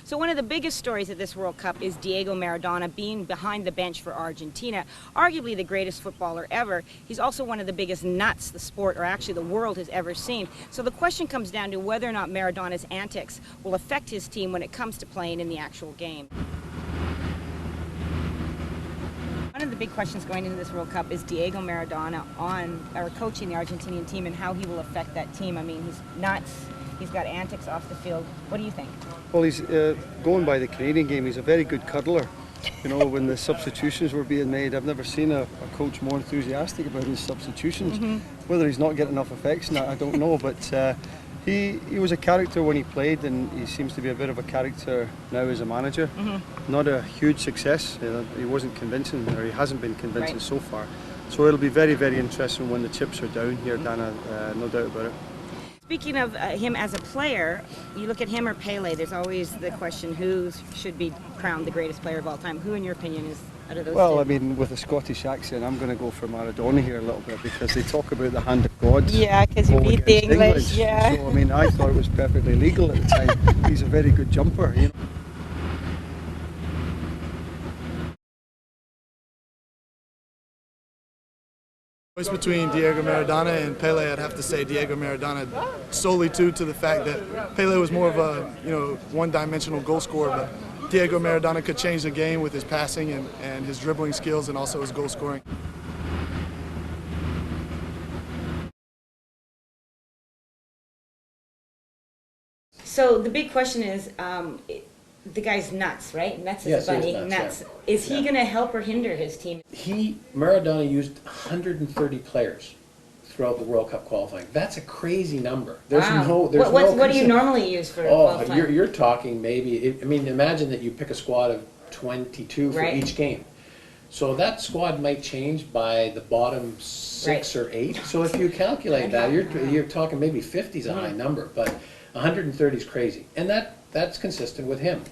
So one of the biggest stories of this World Cup is Diego Maradona being behind the bench for Argentina, arguably the greatest footballer ever. He's also one of the biggest nuts the sport, or actually the world, has ever seen. So the question comes down to whether or not Maradona's antics will affect his team when it comes to playing in the actual game. One of the big questions going into this World Cup is Diego Maradona coaching the Argentinian team and how he will affect that team. I mean, he's nuts. He's got antics off the field. What do you think? Well, he's going by the Canadian game. He's a very good cuddler. You know, when the substitutions were being made, I've never seen a coach more enthusiastic about his substitutions. Whether he's not getting enough affection, I don't know. But he was a character when he played, and he seems to be a bit of a character now as a manager. Not a huge success. He wasn't convincing, or he hasn't been convincing so far. So it'll be very, very interesting when the chips are down here, Dana. No doubt about it. Speaking of him as a player, you look at him or Pele, there's always the question who should be crowned the greatest player of all time. Who, in your opinion, is out of those Well, two? I mean, with a Scottish accent, I'm going to go for Maradona here a little bit, because they talk about the hand of God. Yeah, because you beat the English. Yeah. So, I mean, I thought it was perfectly legal at the time. He's a very good jumper, you know. Choice between Diego Maradona and Pele, I'd have to say Diego Maradona, solely due to the fact that Pele was more of a one-dimensional goal scorer, but Diego Maradona could change the game with his passing and his dribbling skills, and also his goal scoring. So the big question is, the guy's nuts, right? Nuts is a bunny. Nuts. Yeah. Is he going to help or hinder his team? Maradona used 130 players throughout the World Cup qualifying. That's a crazy number. There's what do you normally use for qualifying? You're talking maybe, I mean, imagine that you pick a squad of 22 for each game. So that squad might change by the bottom 6 or 8. So if you calculate that, you're talking maybe 50 is a high number, but 130 is crazy. And that's consistent with him.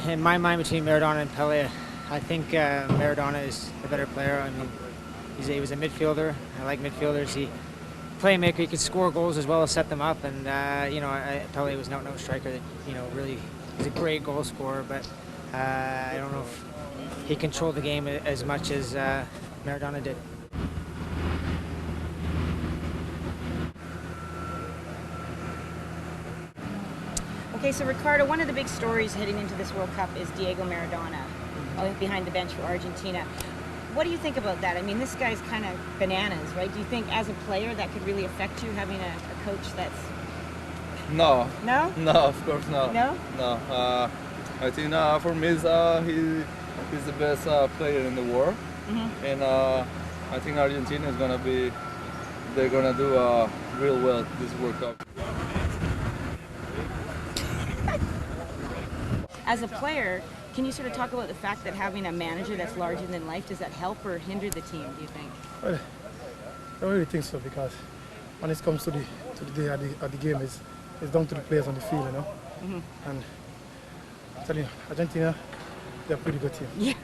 In my mind, between Maradona and Pele, I think Maradona is the better player. I mean, he was a midfielder. I like midfielders. He playmaker. He could score goals as well as set them up. And Pele was no striker. That really, he's a great goal scorer. But I don't know if he controlled the game as much as Maradona did. Okay, so Ricardo, one of the big stories heading into this World Cup is Diego Maradona behind the bench for Argentina. What do you think about that? I mean, this guy's kind of bananas, right? Do you think as a player that could really affect you, having a coach that's... No. No? No, of course not. No? No. I think for me, he's the best player in the world. And I think Argentina is going to be... They're going to do real well this World Cup. As a player, can you sort of talk about the fact that having a manager that's larger than life, does that help or hinder the team, do you think? Well, I don't really think so, because when it comes to the day of the game, it's down to the players on the field, you know. And I'm telling you, Argentina, they're a pretty good team. Yeah.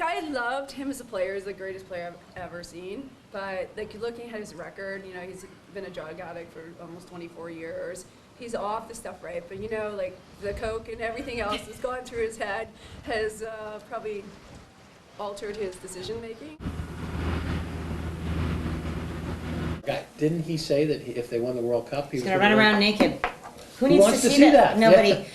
I loved him as a player. He's the greatest player I've ever seen. But looking at his record, he's been a drug addict for almost 24 years. He's off the stuff, right? But the coke and everything else that's gone through his head has probably altered his decision making. Didn't he say that if they won the World Cup, he was going to run around naked? Who wants to see that? Nobody.